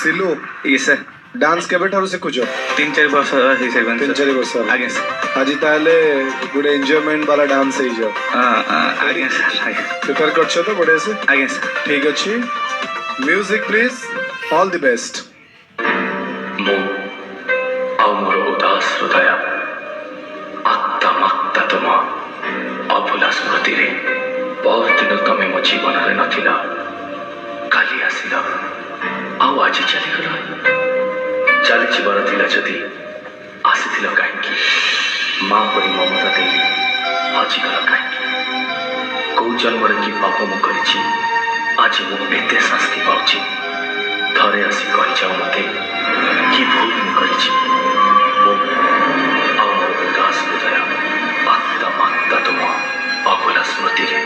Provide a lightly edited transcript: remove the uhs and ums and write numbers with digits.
Silu yes sir dance କେବେଠାରୁ ଶିଖୁଛ? 3-4 ବର୍ଷ ହେଇସାରିବଣି 3-4 ବର୍ଷ ହେଲା। ଆଜ୍ଞା sir ଆଜି ତାହେଲେ ଗୋଟେ ଏନ୍ଜୟମେଣ୍ଟ ବାଲା ଡାନ୍ସ ହେଇଯାଅ। ଆଜ୍ଞା sir ଆଜ୍ଞା ପ୍ରିପେୟାର କରିଛ ତ ବଢିଆ ସେ? ଆଜ୍ଞା sir ଠିକ ଅଛି, music please, all the best. ମୁଁ ଆଉ ମୋର ଉଦାସ ହୃଦୟ ଆତ୍ମା ମାତ୍ତା ତୁମ ଅଭୁଲା ସ୍ମୃତିରେ ପରଦିନ ତମେ ମୋ ଜୀବନରେ ନଥିଲ, କାଲି ଆସିଲ ଆଉ ଆଜି ଚାଲିଗଲ। ଚାଲିଯିବାର ଥିଲା ଯଦି ଆସିଥିଲ କାହିଁକି? ମା ପରି ମମତା ଦେଇ ହଜିଗଲ କାହିଁକି? କୋଉ ଜନ୍ମରେ କି ପାପ ମୁଁ କରିଛି ଆଜି ମୁଁ ଏତେ ଶାସ୍ତି ପାଉଛି? ଥରେ ଆସି କହିଯାଅ ମତେ କି ଭୁଲ ମୁଁ କରିଛି। ମୁଁ ଆଉ ମୋର ଉଦାସ ହୃଦୟ ଆତ୍ମା ମାତ୍ତା ତୁମ ଅଭୁଲା ସ୍ମୃତିରେ